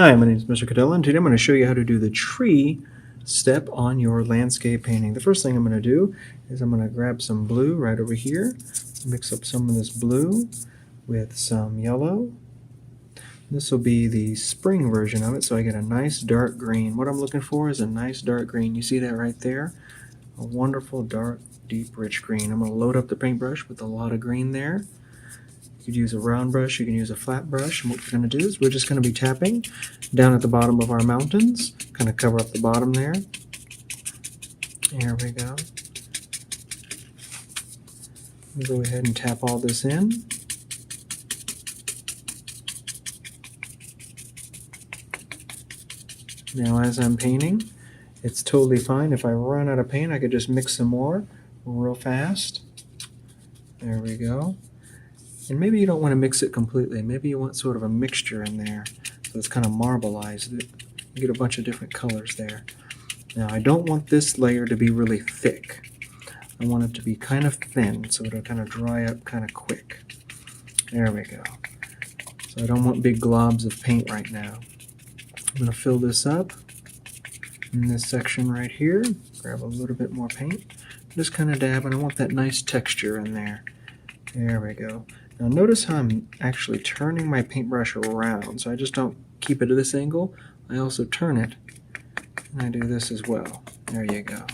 Hi, my name is Mr. Codilla, and today I'm going to show you how to do the tree step on your landscape painting. The first thing I'm going to do is I'm going to grab some blue right over here, mix up some of this blue with some yellow. This will be the spring version of it, so I get a nice dark green. What I'm looking for is a nice dark green. You see that right there? A wonderful dark, deep, rich green. I'm going to load up the paintbrush with a lot of green there. You could use a round brush, you can use a flat brush, and what we're going to do is we're just going to be tapping down at the bottom of our mountains, kind of cover up the bottom there. There we go. We'll go ahead and tap all this in. Now as I'm painting, it's totally fine. If I run out of paint, I could just mix some more real fast. There we go. And maybe you don't want to mix it completely. Maybe you want sort of a mixture in there, so it's kind of marbleized. You get a bunch of different colors there. Now I don't want this layer to be really thick. I want it to be kind of thin, so it'll kind of dry up kind of quick. There we go. So I don't want big globs of paint right now. I'm going to fill this up in this section right here. Grab a little bit more paint. Just kind of dab, and I want that nice texture in there. There we go. Now notice how I'm actually turning my paintbrush around, so I just don't keep it at this angle. I also turn it, and I do this as well. There you go.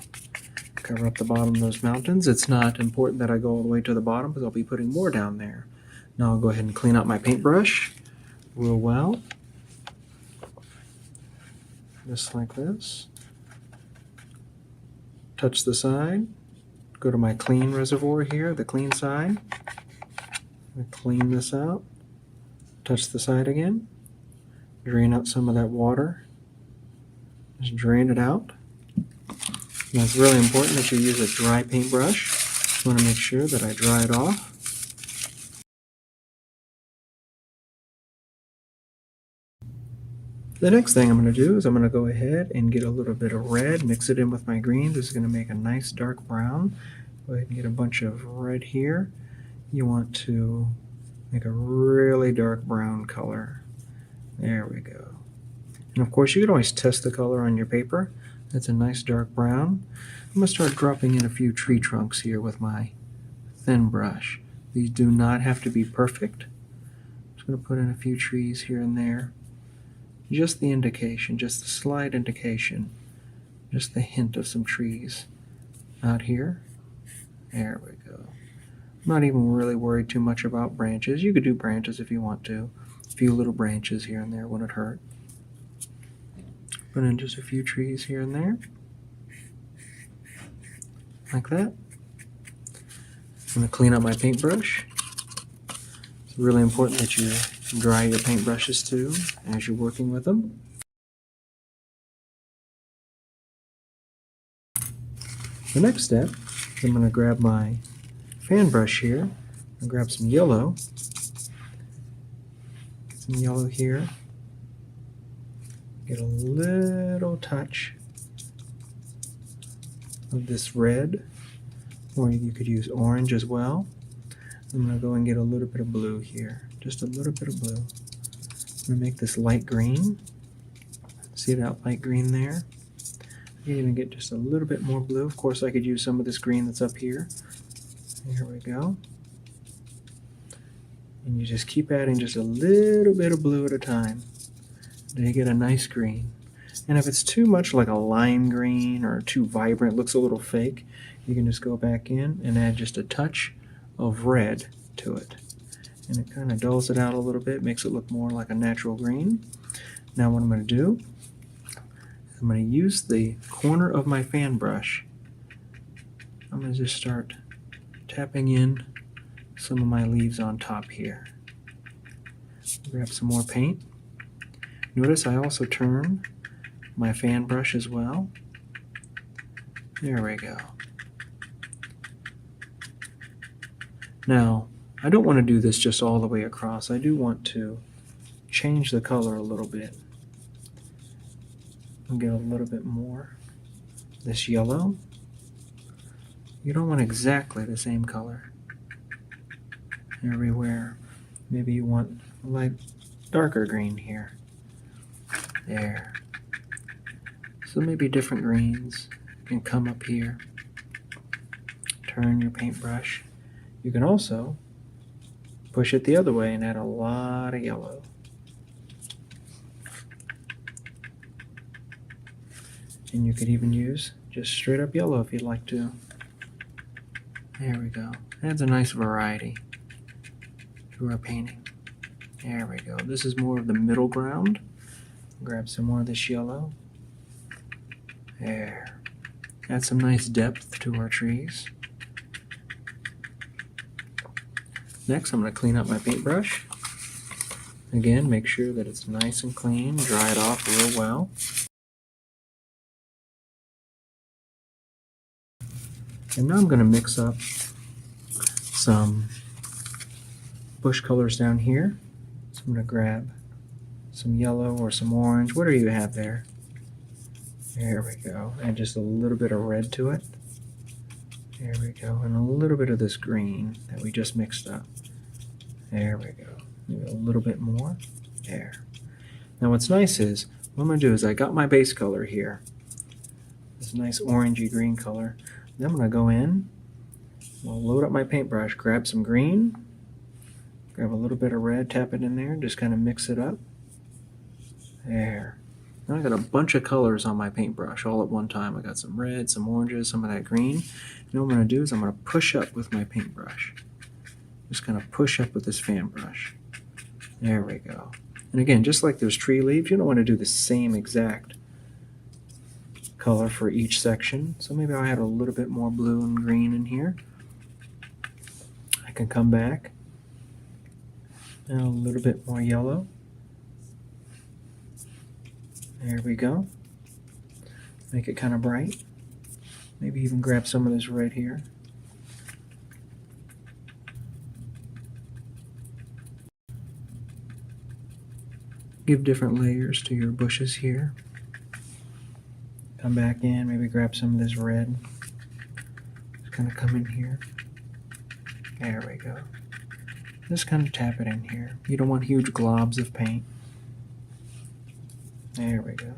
Cover up the bottom of those mountains. It's not important that I go all the way to the bottom because I'll be putting more down there. Now I'll go ahead and clean out my paintbrush real well. Just like this. Touch the side. Go to my clean reservoir here, the clean side. Clean this out. Touch the side again. Drain out some of that water. Just drain it out. Now it's really important that you use a dry paintbrush. I want to make sure that I dry it off. The next thing I'm going to do is I'm going to go ahead and get a little bit of red, mix it in with my green. This is going to make a nice dark brown. Go ahead and get a bunch of red here. You want to make a really dark brown color. There we go. And of course you can always test the color on your paper. That's a nice dark brown. I'm going to start dropping in a few tree trunks here with my thin brush. These do not have to be perfect. I'm just going to put in a few trees here and there. Just the indication, just the slight indication, just the hint of some trees out here. There we go. I'm not even really worried too much about branches. You could do branches if you want to. A few little branches here and there wouldn't hurt. Put in just a few trees here and there. Like that. I'm going to clean up my paintbrush. It's really important that you dry your paintbrushes too as you're working with them. The next step is I'm going to grab my fan brush here and grab some yellow. Get some yellow here. Get a little touch of this red, or you could use orange as well. I'm going to go and get a little bit of blue here, just a little bit of blue. I'm going to make this light green. See that light green there? I can even get just a little bit more blue. Of course I could use some of this green that's up here. Here we go. And you just keep adding just a little bit of blue at a time. Then you get a nice green. And if it's too much like a lime green or too vibrant, looks a little fake, you can just go back in and add just a touch of red to it. And it kind of dulls it out a little bit, makes it look more like a natural green. Now what I'm going to do, I'm going to use the corner of my fan brush. I'm going to just start tapping in some of my leaves on top here. Grab some more paint. Notice I also turn my fan brush as well. There we go. Now, I don't want to do this just all the way across. I do want to change the color a little bit. I'll get a little bit more. This yellow. You don't want exactly the same color everywhere. Maybe you want a light darker green here. There. So maybe different greens. You can come up here, turn your paintbrush. You can also push it the other way and add a lot of yellow. And you could even use just straight up yellow if you'd like to. There we go. Adds a nice variety to our painting. There we go. This is more of the middle ground. Grab some more of this yellow. There. Add some nice depth to our trees. Next, I'm going to clean up my paintbrush. Again, make sure that it's nice and clean. Dry it off real well. And now I'm going to mix up some bush colors down here. So I'm going to grab some yellow or some orange. What do you have there? There we go. Add just a little bit of red to it. There we go. And a little bit of this green that we just mixed up. There we go. Maybe a little bit more. There. Now what's nice is, what I'm going to do is I got my base color here. This nice orangey green color. Then I'm going to go in, I'll load up my paintbrush, grab some green, grab a little bit of red, tap it in there, just kind of mix it up. There. Now I got a bunch of colors on my paintbrush all at one time. I got some red, some oranges, some of that green. And what I'm going to do is I'm going to push up with my paintbrush. Just kind of push up with this fan brush. There we go. And again, just like those tree leaves, you don't want to do the same exact color for each section. So maybe I'll add a little bit more blue and green in here. I can come back and a little bit more yellow. There we go. Make it kind of bright. Maybe even grab some of this red here. Give different layers to your bushes here. Come back in, maybe grab some of this red. Just kind of come in here. There we go. Just kind of tap it in here. You don't want huge globs of paint. There we go.